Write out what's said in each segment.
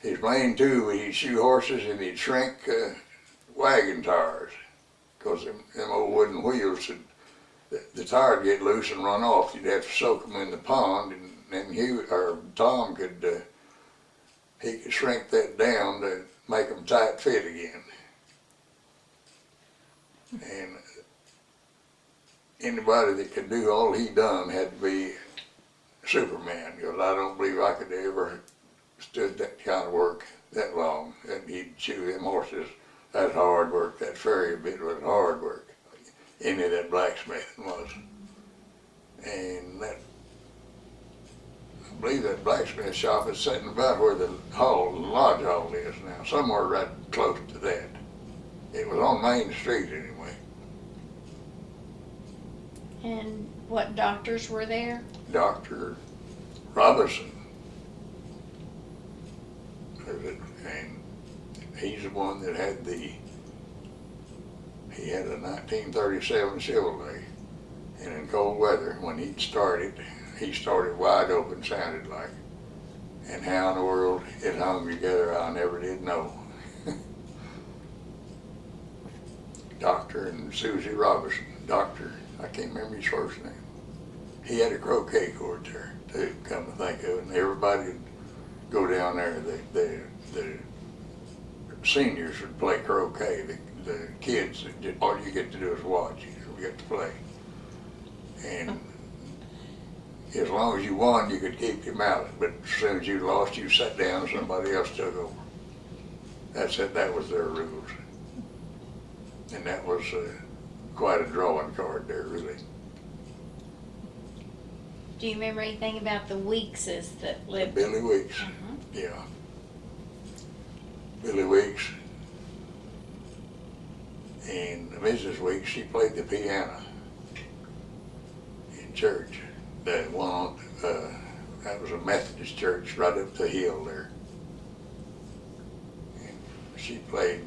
his main tool, he'd shoe horses and he'd shrink wagon tires, because them old wooden wheels, the tire would get loose and run off. You'd have to soak them in the pond, and then Tom could he could shrink that down to make them tight fit again. And anybody that could do all he done had to be Superman, because I don't believe I could ever stood that kind of work that long. And he'd shoe them horses. That's hard work. That ferry bit was hard work. Any of that blacksmithing was. And that, I believe that blacksmith shop is sitting about where the lodge hall is now, somewhere right close to that. It was on Main Street anyway. And what doctors were there? Dr. Robinson. And he's the one that had he had a 1937 Chevrolet. And in cold weather, when he started wide open, sounded like. And how in the world it hung together, I never did know. Doctor and Susie Robinson. Doctor, I can't remember his first name. He had a croquet court there too, come to think of it, and everybody would go down there. The seniors would play croquet. The kids, all you get to do is watch. You don't get to play. And as long as you won, you could keep your mallet. But as soon as you lost, you sat down, somebody else took over. That's it. That was their rules. And that was quite a drawing card there, really. Do you remember anything about the Weekses that lived? Billy Weeks, yeah. Billy Weeks and Mrs. Weeks, she played the piano in church. That one, that was a Methodist church right up the hill there. And she played,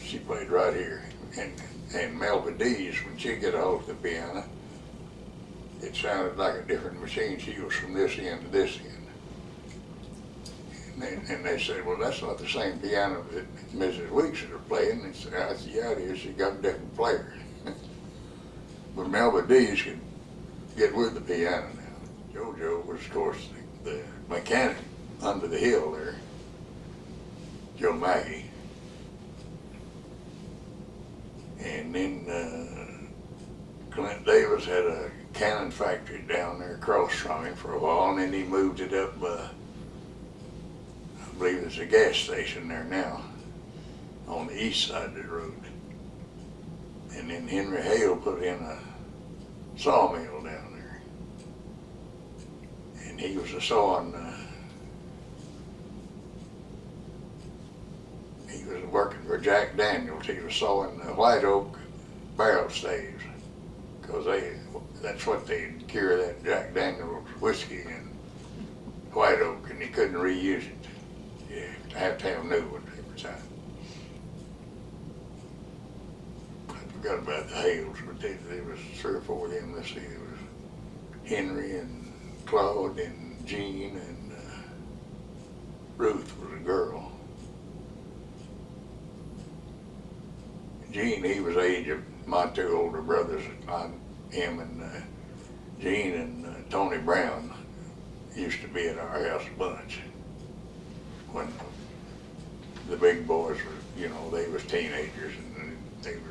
she played right here. And Melba Dees, when she'd get a hold of the piano, it sounded like a different machine. She was from this end to this end. And they said, well, that's not the same piano that Mrs. Weeks is playing. And I said, yeah, it is. She got a different player. But Melba Dees could get with the piano now. JoJo was, of course, the mechanic under the hill there, Joe Mackey. And then Clint Davis had a cannon factory down there across from him for a while, and then he moved it up, I believe there's a gas station there now, on the east side of the road. And then Henry Hale put in a sawmill down there. And he was sawing, he was working for Jack Daniels. He was sawing white oak barrel staves, because that's what they cure that Jack Daniels whiskey in, white oak, and he couldn't reuse it. You have to have new ones every time. I forgot about the Hales, but there was 3 or 4 of them. Let's see, there was Henry and Claude and Jean, and Ruth was a girl. Gene, he was the age of my 2 older brothers. Him and Gene and Tony Brown used to be at our house a bunch when the big boys were, they was teenagers and they was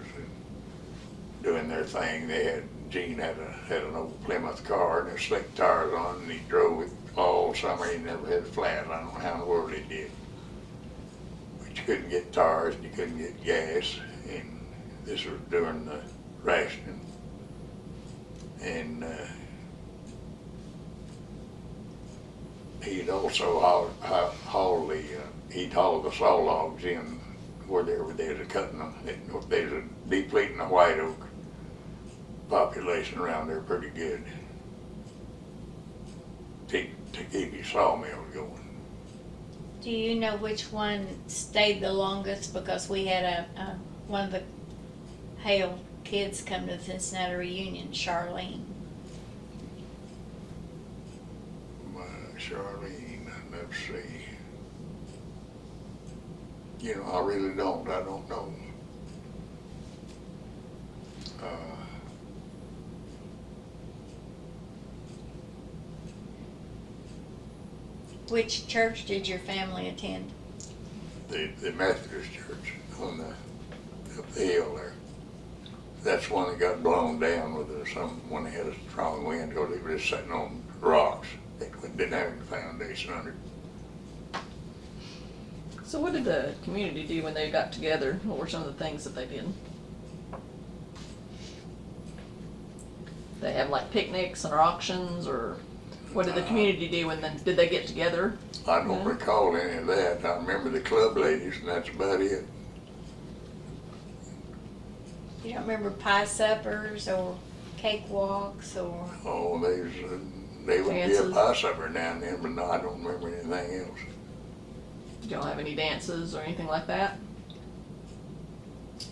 doing their thing. Gene had an old Plymouth car and there slick tires on it, and he drove it all summer. He never had a flat. I don't know how in the world he did. But you couldn't get tires and you couldn't get gas. And this was during the rationing. And he'd also he'd haul the saw logs in where they was cutting them. They was depleting the white oak population around there pretty good to keep his sawmill going. Do you know which one stayed the longest? Because we had one of the Hale kids come to the Cincinnati reunion, Charlene. Charlene, let's see. You know, I really don't. I don't know. Which church did your family attend? The Methodist church on the up the hill there. That's one that got blown down with when they had a strong wind because it was sitting on rocks. It didn't have any foundation under it. So what did the community do when they got together? What were some of the things that they did? They have like picnics or auctions, or what did the community do did they get together? I don't recall any of that. I remember the club ladies, and that's about it. You don't remember pie suppers or cake walks or? Oh, they would be a Dances. pie supper now and then, but no, I don't remember anything else. Y'all have any dances or anything like that?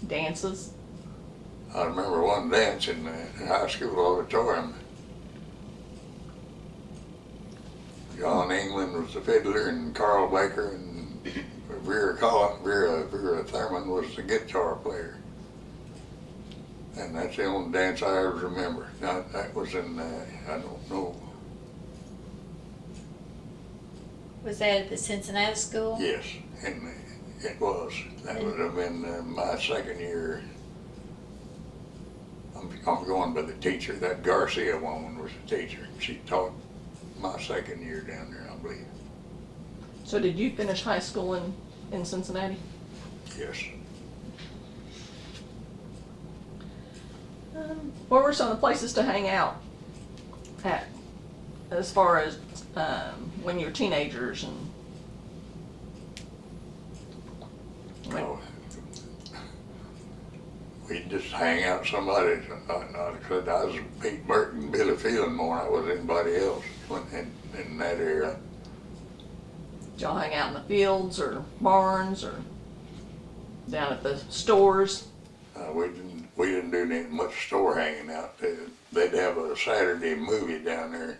Dances? I remember one dance in the high school auditorium. John England was the fiddler, and Carl Baker and Vera Thurman was the guitar player. And that's the only dance I ever remember. Now, that was in, I don't know, Was that at the Cincinnati school? yes, and it was. That would have been my second year. I'm going by the teacher. That Garcia woman was the teacher. She taught my second year down there, I believe. So did you finish high school in Cincinnati? Yes. What were some of the places to hang out at, as far as when you were teenagers and? Oh, we'd just hang out somebody. I said I was Pete Burton, Billy Phelan more than I was anybody else in that era. Did y'all hang out in the fields or barns or down at the stores? We didn't do much store hanging out. They'd have a Saturday movie down there.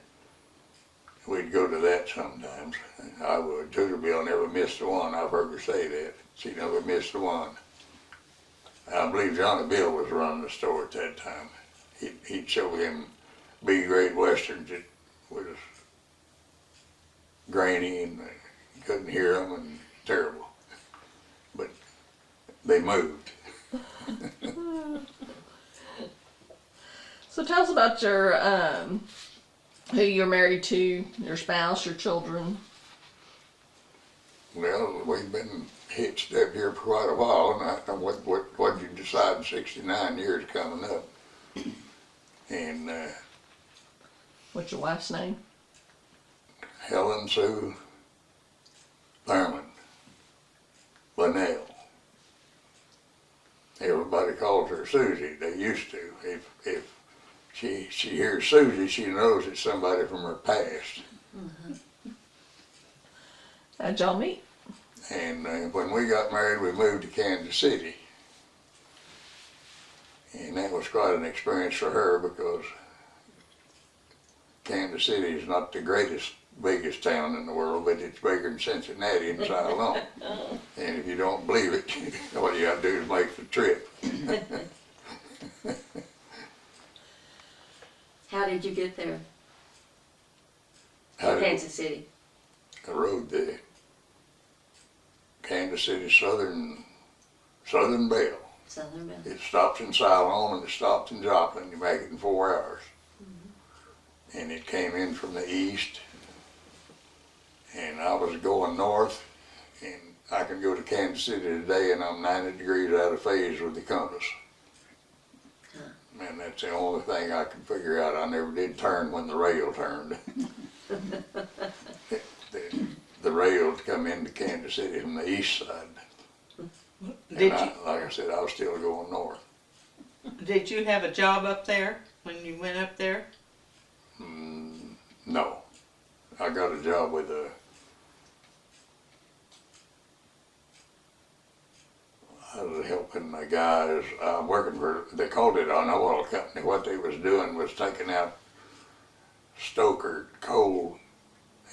We'd go to that sometimes. I would. Tudorville never missed one. I've heard her say that. She never missed one. I believe Johnny Bill was running the store at that time. He'd show him B-grade westerns that was grainy and you couldn't hear them and terrible. But they moved. So tell us about your who you're married to, your spouse, your children. Well, we've been hitched up here for quite a while, and I don't know what you decide 69 years coming up. And What's your wife's name? Helen Sue Thurman, Bunnell. Everybody calls her Susie. They used to. If she hears Susie, she knows it's somebody from her past. How'd y'all meet? And when we got married, we moved to Kansas City. And that was quite an experience for her because Kansas City is not the biggest town in the world, but it's bigger than Cincinnati inside alone. And if you don't believe it, all you gotta do is make the trip. How did you get there? How did- Kansas City. I rode the Kansas City Southern Bell. Southern Bell. It stops in Siloam and it stops in Joplin. You make it in 4 hours. And it came in from the east, and I was going north, and I can go to Kansas City today and I'm 90 degrees out of phase with the compass. And that's the only thing I can figure out. I never did turn when the rail turned. the rail come into Kansas City from the east side. Did Like I said, I was still going north. Did you have a job up there when you went up there? No. I got a job with I was helping the guys, working for, they called it an oil company. What they was doing was taking out stoker coal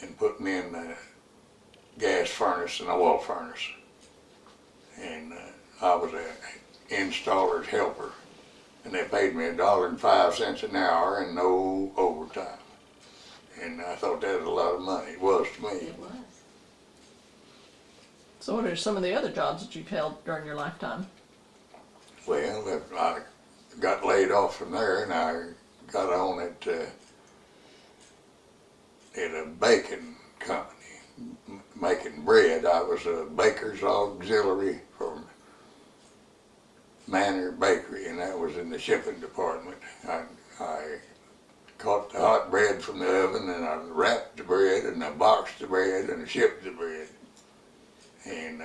and putting in a gas furnace and oil furnace. And I was a installer's helper, and they paid me $1.05 an hour and no overtime. And I thought that was a lot of money. It was to me. It was. So what are some of the other jobs that you've held during your lifetime? Well, I got laid off from there, and I got on at a baking company, making bread. I was a baker's auxiliary for Manor Bakery, and that was in the shipping department. I caught the hot bread from the oven, and I wrapped the bread, and I boxed the bread, and I shipped the bread. And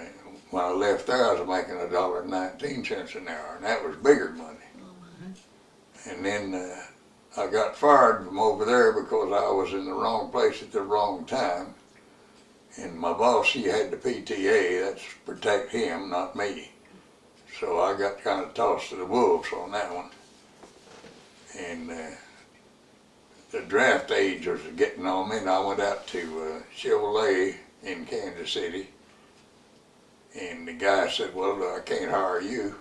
when I left there, I was making $1.19 an hour, and that was bigger money. And then I got fired from over there because I was in the wrong place at the wrong time. And my boss, he had the PTA, that's to protect him, not me. So I got kind of tossed to the wolves on that one. And the draft age was getting on me, and I went out to Chevrolet in Kansas City. And the guy said, well, I can't hire you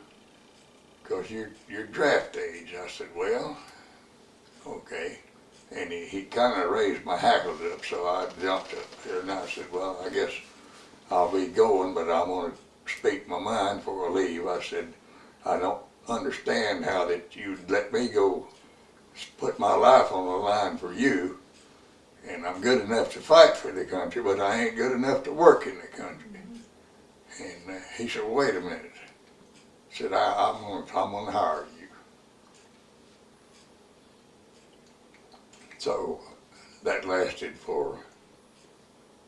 because you're draft age. I said, well, okay. And he kind of raised my hackles up, so I jumped up there, and I said, well, I guess I'll be going, but I want to speak my mind before I leave. I said, I don't understand how that you'd let me go put my life on the line for you, and I'm good enough to fight for the country, but I ain't good enough to work in the country. And he said, well, wait a minute. He said, I'm gonna hire you. So that lasted for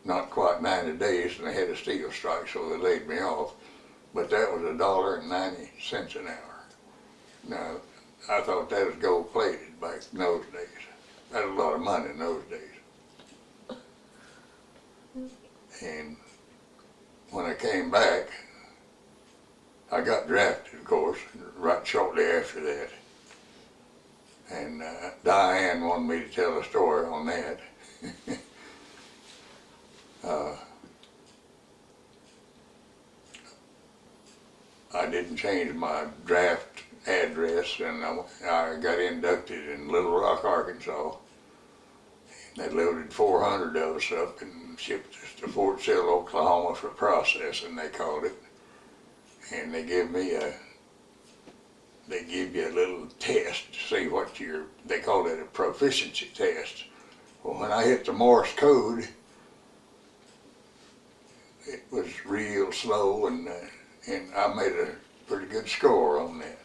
not quite 90 days, and they had a steel strike, so they laid me off. But that was $1.90 an hour. Now, I thought that was gold plated back in those days. That was a lot of money in those days. And when I came back, I got drafted, of course, right shortly after that. And Diane wanted me to tell a story on that. I didn't change my draft address, and I got inducted in Little Rock, Arkansas. They loaded 400 of us up and shipped us to Fort Sill, Oklahoma for processing, they called it. And they give you a little test to see what they call it a proficiency test. Well, when I hit the Morse code, it was real slow, and I made a pretty good score on that.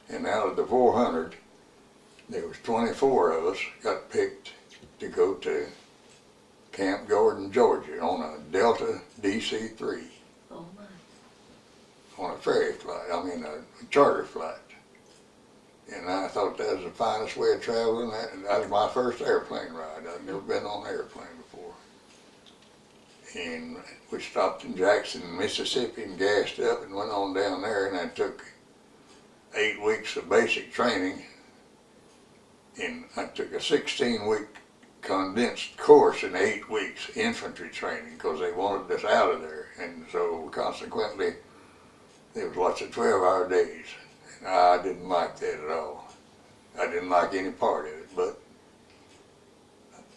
And out of the 400, there was 24 of us got picked to go to Camp Gordon, Georgia on a Delta DC-3 Oh my. on a ferry flight, a charter flight. And I thought that was the finest way of traveling. That was my first airplane ride. I'd never been on an airplane before. And we stopped in Jackson, Mississippi, and gassed up and went on down there, and I took 8 weeks of basic training, and I took a 16-week condensed course in 8 weeks, infantry training, because they wanted us out of there. And so consequently, there was lots of 12-hour days. And I didn't like that at all. I didn't like any part of it, but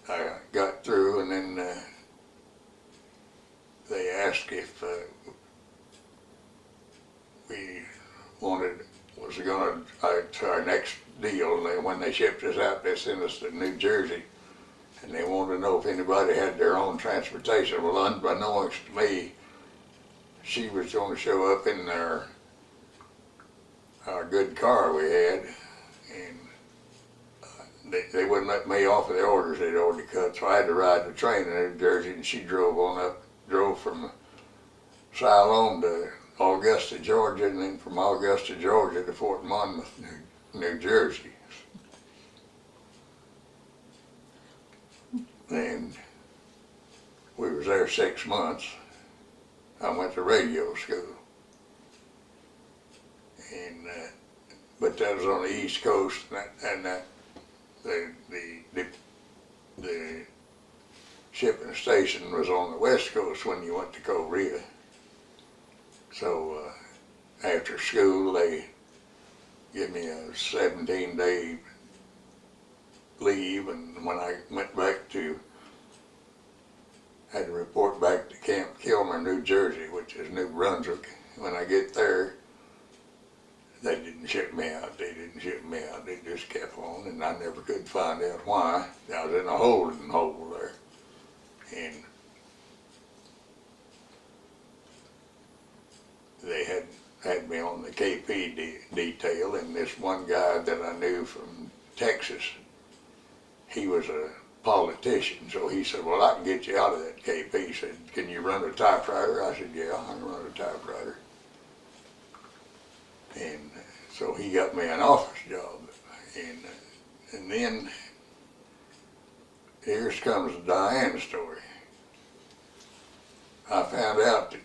I got through, and then they asked if we was going to our next deal. And when they shipped us out, they sent us to New Jersey, and they wanted to know if anybody had their own transportation. Well, unbeknownst to me, she was going to show up in our good car we had, and they wouldn't let me off of the orders they'd already cut, so I had to ride the train in New Jersey, and she drove from Siloam to Augusta, Georgia, and then from Augusta, Georgia to Fort Monmouth, New Jersey. And we was there 6 months. I went to radio school. And but that was on the East Coast, and the shipping station was on the west coast when you went to Korea. So after school, they give me a 17-day leave, and when I went back to, had to report back to Camp Kilmer, New Jersey, which is New Brunswick. When I get there, they didn't ship me out. They just kept on, and I never could find out why. I was in a holding hole there, and they had me on the KP detail, and this one guy that I knew from Texas, he was a politician, so he said, well, I can get you out of that KP. He said, can you run a typewriter? I said, yeah, I can run a typewriter. And so he got me an office job. And then here comes the Diane story. I found out that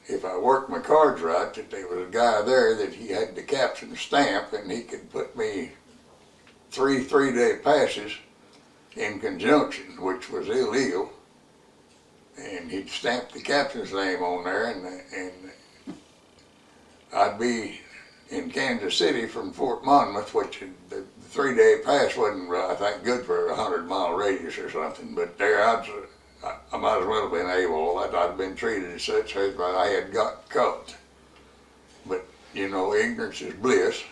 if I worked my cards right, that there was a guy there that he had the captain stamp, and he could put me three-day passes in conjunction, which was illegal. And he'd stamp the captain's name on there, and I'd be in Kansas City from Fort Monmouth, which the 3-day pass wasn't, I think, good for a 100-mile radius or something, but there I might as well have been AWOL. I'd been treated as such, but I had got caught. But, you know, ignorance is bliss.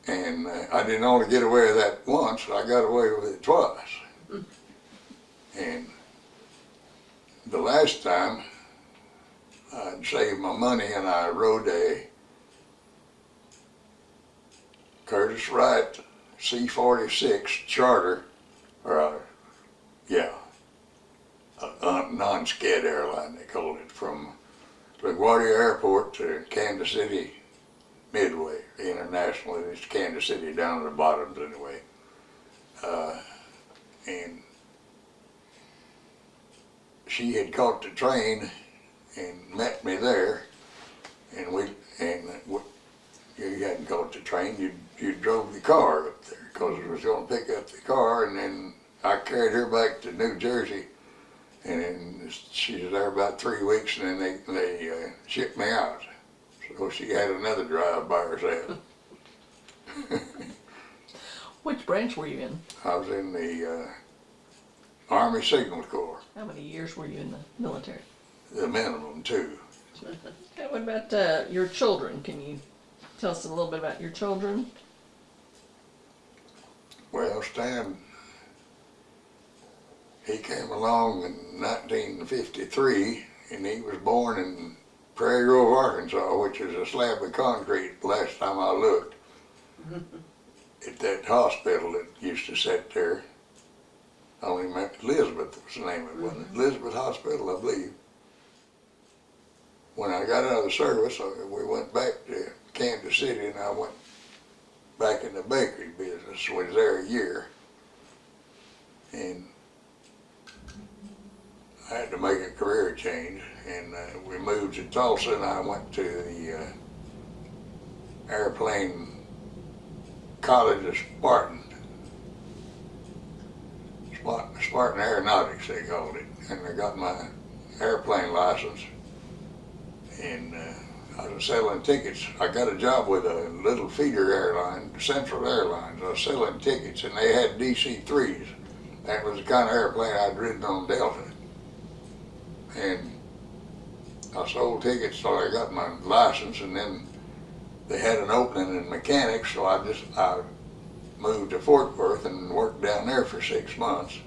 And I didn't only get away with that once, I got away with it twice. And the last time, I'd saved my money, and I rode a Curtiss Wright C-46 charter, or a non-skid airline, they called it, from LaGuardia Airport to Kansas City Midway, international. It's Kansas City down at the bottoms anyway. And she had caught the train and met me there, and you hadn't caught the train, you drove the car up there, because it was going to pick up the car, and then I carried her back to New Jersey, and then she was there about 3 weeks, and then they shipped me out. So she had another drive by herself. Which branch were you in? I was in the Army Signal Corps, How many years were you in the military? the minimum 2. Okay, what about your children? Can you tell us a little bit about your children? Well, Stan, he came along in 1953, and he was born in Prairie Grove, Arkansas, which is a slab of concrete the last time I looked, at that hospital that used to sit there. I only remember Elizabeth was the name of it, wasn't it? Elizabeth Hospital, I believe. When I got out of the service, we went back to Kansas City, and I went back in the bakery business. Was there a year, and I had to make a career change, and we moved to Tulsa, and I went to the airplane college of Spartan Aeronautics, they called it, and I got my airplane license, and I was selling tickets. I got a job with a little feeder airline, Central Airlines. I was selling tickets, and they had DC-3s. That was the kind of airplane I'd ridden on Delta. And I sold tickets till I got my license, and then they had an opening in mechanics, so I moved to Fort Worth and worked down there for 6 months.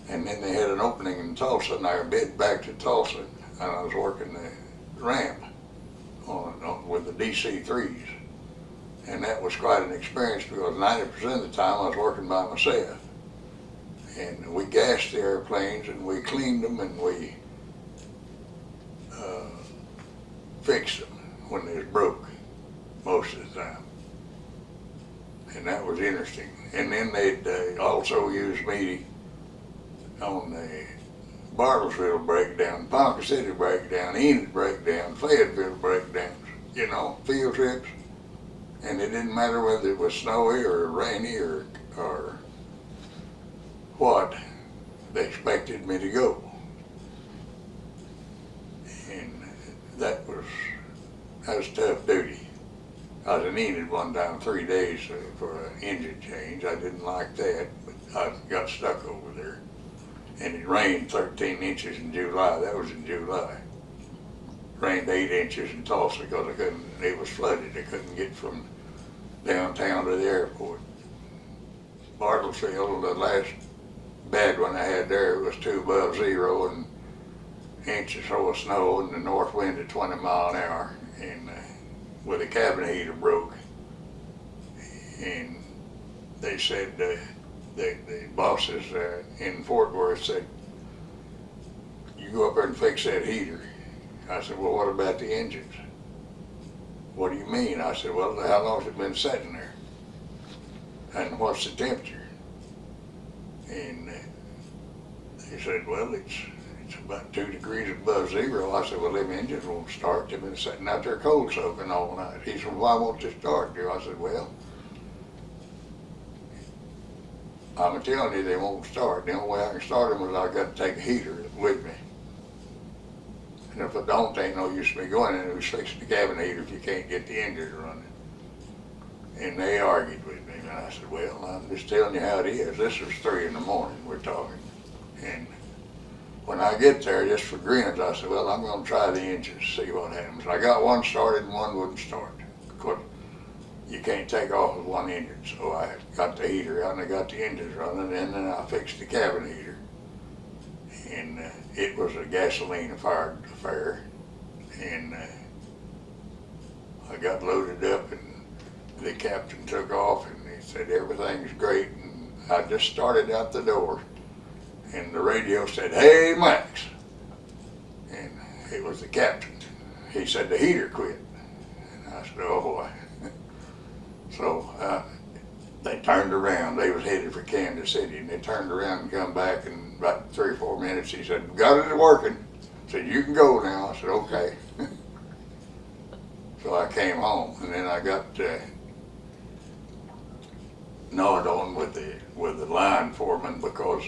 And then they had an opening in Tulsa, and I bid back to Tulsa, and I was working the ramp with the DC-3s. And that was quite an experience, because 90% of the time I was working by myself. And we gassed the airplanes, and we cleaned them, and we fixed them when they was broke most of the time. And that was interesting. And then they'd also use me on the Bartlesville breakdown, Ponca City breakdown, Enid breakdown, Fayetteville breakdowns, you know, field trips. And it didn't matter whether it was snowy or rainy or what they expected me to go. And that was tough duty. I was needed one time 3 days for an engine change. I didn't like that, but I got stuck over there. And it rained 13 inches in July. That was in July. Rained 8 inches in Tulsa because it was flooded. I couldn't get from downtown to the airport. Bartlesville, the last bad one I had there, was 2 above zero and inch or so of snow and the north wind at 20 mile an hour. And where the cabin heater broke. And they said, the bosses in Fort Worth said, you go up there and fix that heater. I said, well, what about the engines? What do you mean? I said, well, how long has it been sitting there? And what's the temperature? And they said, well, it's about 2 degrees above zero. I said, well, them engines won't start. They've been sitting out there cold soaking all night. He said, why won't they start? I said, well, I'm telling you they won't start. The only way I can start them is I've got to take a heater with me. And if I don't, there ain't no use me going in and fixing the cabin heater if you can't get the engine running. And they argued with me. And I said, well, I'm just telling you how it is. This was 3 in the morning we're talking. And when I get there, just for grins, I said, well, I'm going to try the engines, see what happens. I got one started and one wouldn't start. Of course, you can't take off with one engine. So I got the heater out and I got the engines running, and then I fixed the cabin heater. And it was a gasoline-fired affair. And I got loaded up and the captain took off and he said, everything's great. And I just started out the door. And the radio said, hey, Max. And it was the captain. He said, the heater quit. And I said, oh, boy. So they turned around. They was headed for Kansas City. And they turned around and come back. And about 3 or 4 minutes, he said, got it working. I said, you can go now. I said, okay. So I came home. And then I got gnawed on with the line foreman because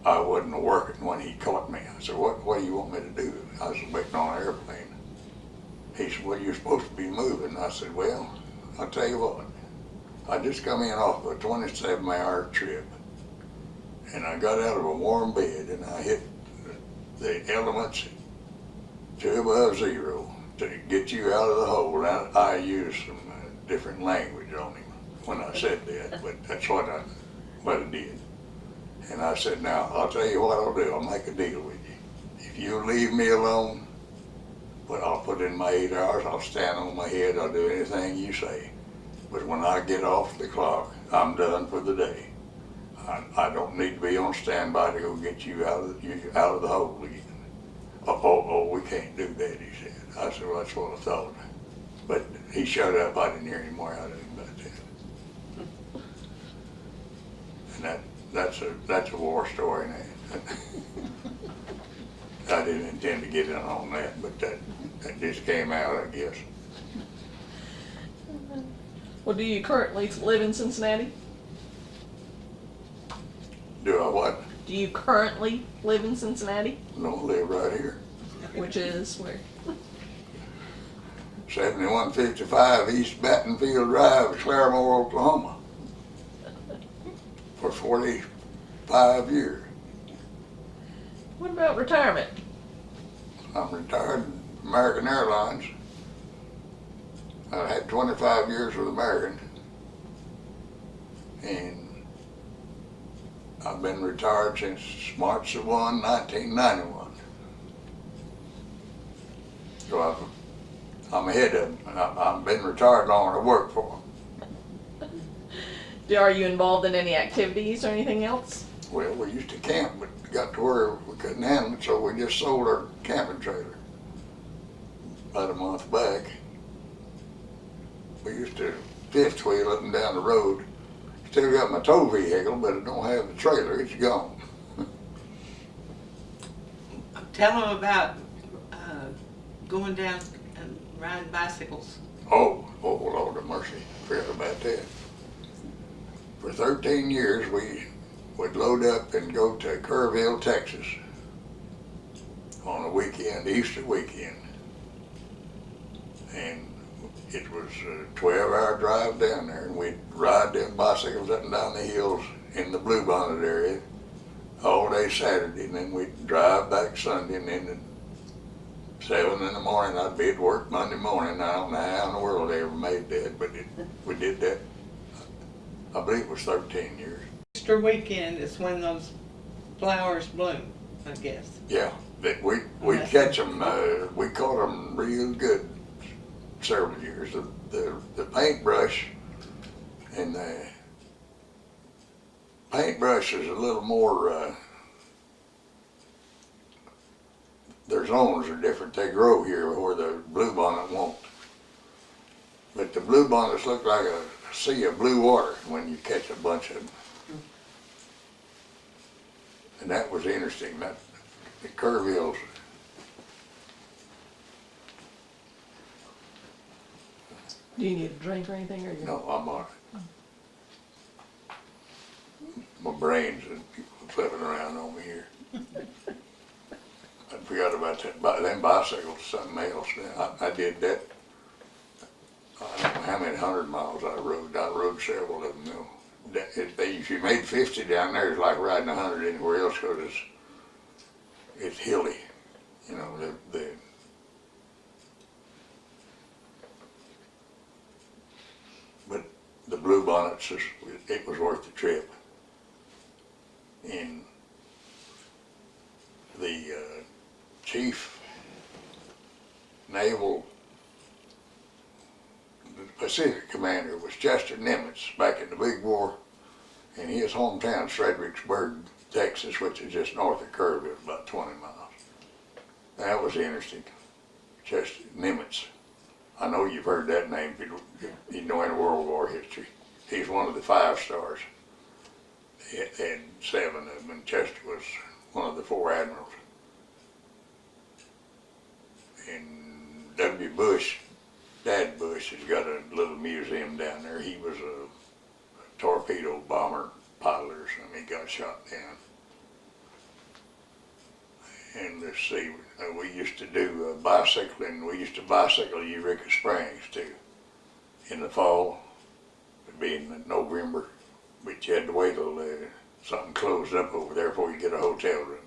I wasn't working when he caught me. I said, what do you want me to do? I was waiting on an airplane. He said, well, you're supposed to be moving. I said, well, I'll tell you what. I just come in off a 27-hour trip, and I got out of a warm bed, and I hit the elements to above zero to get you out of the hole. I used some different language on him when I said that, but that's what I did. And I said, now, I'll tell you what I'll do. I'll make a deal with you. If you leave me alone, but I'll put in my 8 hours, I'll stand on my head, I'll do anything you say. But when I get off the clock, I'm done for the day. I don't need to be on standby to go get you out of the hole again. Oh, we can't do that, he said. I said, well, that's what I thought. But he shut up. I didn't hear any more out of him about that. And that's a war story now. I didn't intend to get in on that, but that just came out, I guess. Well, do you currently live in Cincinnati? Do I what? Do you currently live in Cincinnati? No, live right here. Which is where? 7155 East Battenfield Drive, Claremore, Oklahoma. For 45 years. What about retirement? I'm retired from American Airlines. I had 25 years with American. And I've been retired since March 1, 1991. So I'm ahead of them. And I've been retired longer than I worked for them. Are you involved in any activities or anything else? Well, we used to camp, but it got to where we couldn't handle it, so we just sold our camping trailer about a month back. We used to fifth wheel up and down the road. Still got my tow vehicle, but it don't have the trailer. It's gone. Tell them about going down and riding bicycles. Oh, Lord have mercy. Forgot about that. For 13 years, we would load up and go to Kerrville, Texas on a weekend, Easter weekend. And it was a 12-hour drive down there, and we'd ride them bicycles up and down the hills in the Bluebonnet area all day Saturday, and then we'd drive back Sunday, and then at 7 in the morning I'd be at work Monday morning. I don't know how in the world they ever made that, but we did that, I believe it was 13 years. Easter weekend is when those flowers bloom, I guess. Yeah, we catch them, we caught them real good several years. The paintbrush, and the paintbrush is a little more, their zones are different. They grow here where the bluebonnet won't. But the bluebonnets look like a sea of blue water when you catch a bunch of them. And that was interesting. That the Kerrvilles. Do you need a drink or anything, or you? No, I'm all right. My brain's flipping around over here. I forgot about that. Them bicycles, something else. I did that. I don't know how many 100 miles I rode. I rode several of them though. If you made 50 down there, it's like riding 100 anywhere else because it's hilly. You know, but the bluebonnets, it was worth the trip. And the chief naval Pacific commander was Chester Nimitz back in the big war, and his hometown is Fredericksburg, Texas, which is just north of Kerrville, about 20 miles. That was interesting. Chester Nimitz. I know you've heard that name if you know any World War history. He's one of the 5 stars. They had 7 of them, and Chester was one of the 4 admirals. And W. Bush, Dad Bush, has got a little museum down there. He was a torpedo bomber pilot or something. He got shot down. And let's see, we used to do bicycling. We used to bicycle Eureka Springs too. In the fall, it'd be in November, but you had to wait till something closed up over there before you get a hotel room.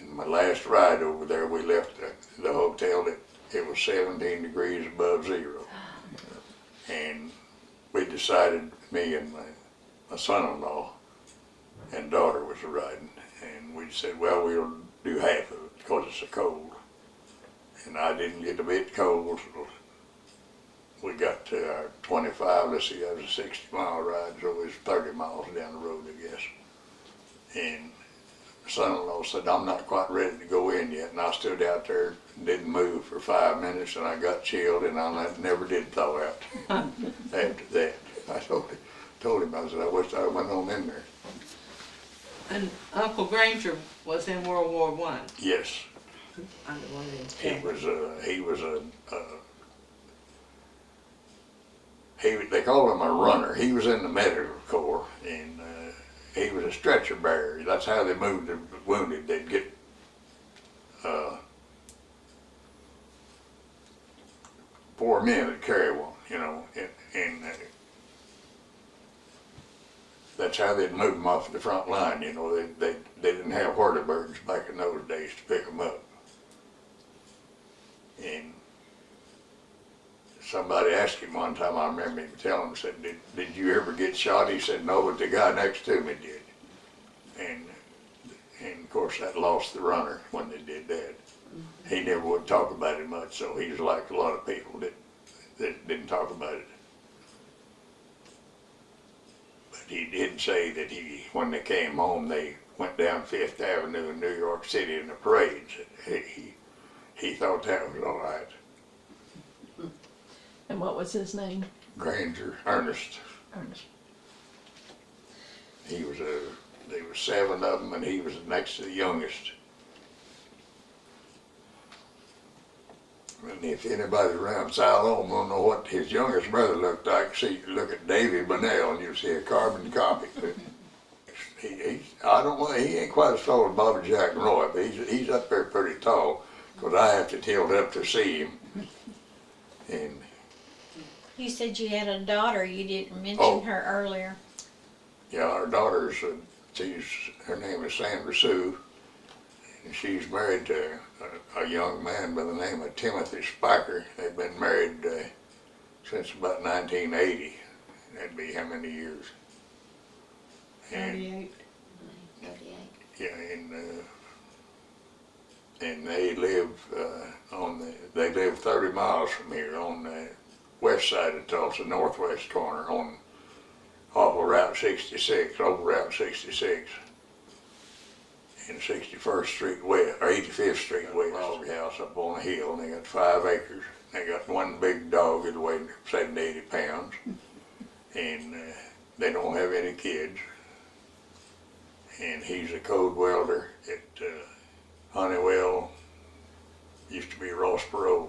And my last ride over there, we left the hotel. It was 17 degrees above zero. And we decided, me and my son-in-law and daughter was riding, and we said, well, we'll do half of it because it's so cold. And I didn't get a bit cold, so we got to our 25, let's see, that was a 60-mile ride, so it was 30 miles down the road, I guess. And son-in-law said, I'm not quite ready to go in yet. And I stood out there and didn't move for 5 minutes, and I got chilled, and I never did thaw out after that. I told him, I said, I wish I went on in there. And Uncle Granger was in World War I. Yes, Under one of these they called him a runner. He was in the medical corps, and he was a stretcher bearer. That's how they moved the wounded. They'd get 4 men would carry one, you know, and that's how they'd move them off the front line. You know, they didn't have whirlybirds back in those days to pick them up. And somebody asked him one time, I remember him telling him, said, did you ever get shot? He said, no, but the guy next to me did. And of course that lost the runner when they did that. He never would talk about it much, so he was like a lot of people that didn't talk about it. But he did say that when they came home, they went down Fifth Avenue in New York City in the parades. He thought that was all right. And what was his name? Granger, Ernest. Ernest. There were 7 of them, and he was next to the youngest. And if anybody's around Siloam won't know what his youngest brother looked like, see, look at Davy Bunnell and you'll see a carbon copy. I don't know, he ain't quite as tall as Bobby Jack and Roy, but he's up there pretty tall, because I have to tilt up to see him. And You said you had a daughter, you didn't mention Oh. her earlier. yeah, our daughter's, her name is Sandra Sue, and she's married to a young man by the name of Timothy Spiker. They've been married since about 1980. That'd be how many years? And 38. 38. yeah, and they live they live 30 miles from here on the west side of Tulsa, northwest corner, off of Route 66, over Route 66, and 61st Street West, or 85th Street West. House up on a hill, and they got 5 acres. They got one big dog that weighs 70, 80 pounds, and they don't have any kids. And he's a code welder at Honeywell, used to be Ross Perot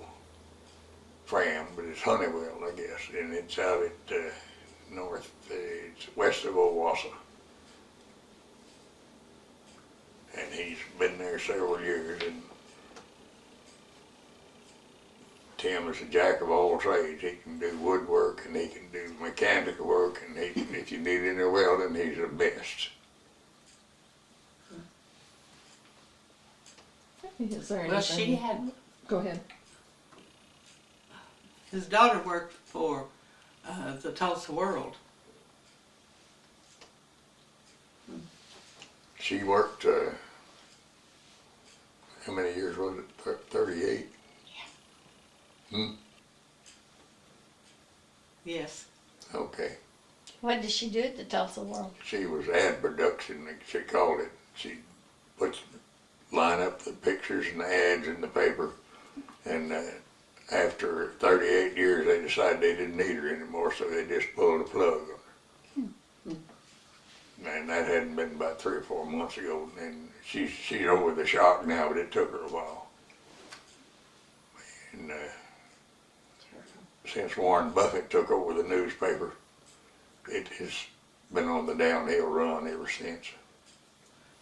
Fram, but it's Honeywell, I guess, and it's out at it's west of Owasso. And he's been there several years, and Tim is a jack of all trades. He can do woodwork, and he can do mechanical work, and if you need any welding, he's the best. Is there anything? Well, she had, Go ahead. his daughter worked for the Tulsa World. She worked, how many years was it? 38? Yes. Okay. What did she do at the Tulsa World? She was ad production, she called it. She line up the pictures and the ads in the paper, and after 38 years they decided they didn't need her anymore, so they just pulled the plug on her. And that hadn't been about 3 or 4 months ago, and she's over the shock now, but it took her a while. And since Warren Buffett took over the newspaper, it has been on the downhill run ever since.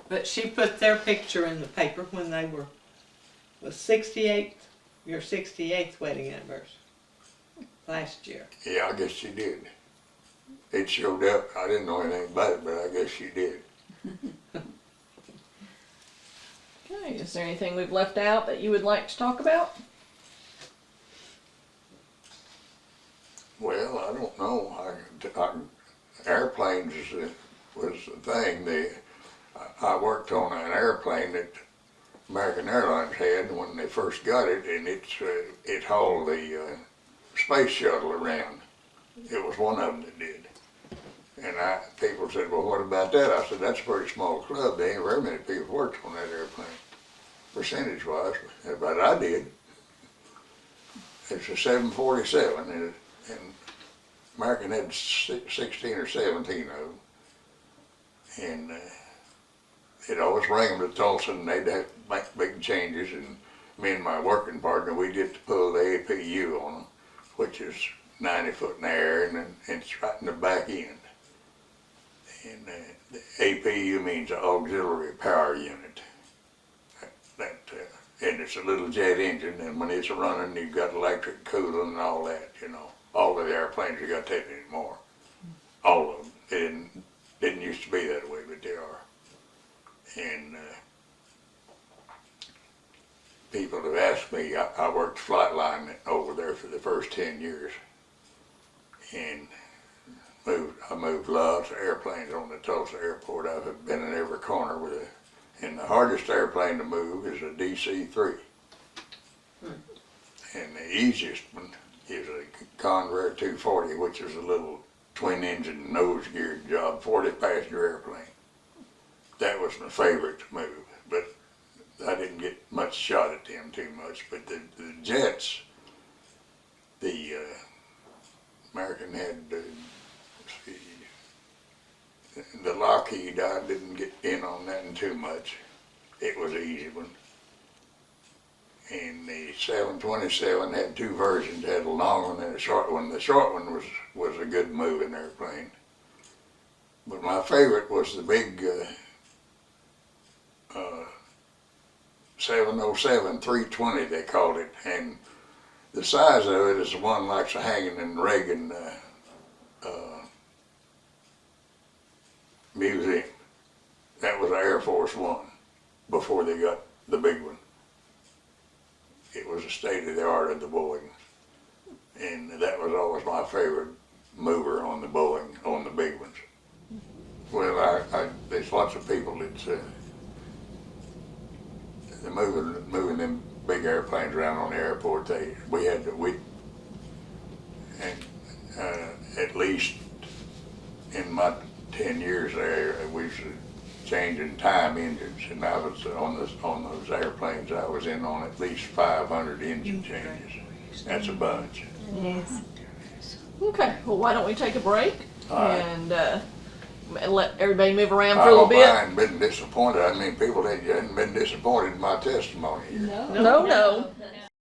But she put their picture in the paper when they were the 68th, your 68th wedding anniversary last year. Yeah, I guess she did. It showed up. I didn't know anything about it, but I guess she did. Okay, is there anything we've left out that you would like to talk about? Well, I don't know. Airplanes was the thing. I worked on an airplane that American Airlines had when they first got it, and it hauled the space shuttle around. It was one of them that did. And people said, well, what about that? I said, that's a pretty small club. There ain't very many people worked on that airplane, percentage-wise, but I did. It's a 747, and American had 16 or 17 of them. And they'd always bring them to Tulsa, and they'd have to make big changes. And me and my working partner, we get to pull the APU on them, which is 90 foot in the air, and it's right in the back end. And the APU means Auxiliary Power Unit. And it's a little jet engine, and when it's running, you've got electric cooling and all that, you know. All of the airplanes, you got that anymore. All of them. They didn't used to be that way, but they are. And people have asked me, I worked flight line over there for the first 10 years. And I moved lots of airplanes on the Tulsa airport. I've been in every corner with it. And the hardest airplane to move is a DC-3. And the easiest one is a Convair 240, which is a little twin-engine, nose-geared job, 40-passenger airplane. That was my favorite to move, but I didn't get much shot at them too much. But the jets, the American had, the Lockheed, I didn't get in on that too much. It was an easy one. And the 727 had two versions, had a long one and a short one. The short one was a good moving airplane. But my favorite was the big 707-320, they called it. And the size of it is the one like hanging in Reagan Museum. That was Air Force One before they got the big one. It was a state of the art of the Boeing. And that was always my favorite mover on the Boeing, on the big ones. Well, there's lots of people that's they're moving them big airplanes around on the airport. At least in my 10 years there, we was changing time engines, and I was on those airplanes I was in on at least 500 engine changes. That's a bunch. Yes. Okay, well, why don't we take a break All right. and let everybody move around I for a little hope I bit? hadn't been disappointed. I mean, people that hadn't been disappointed in my testimony here. No, no.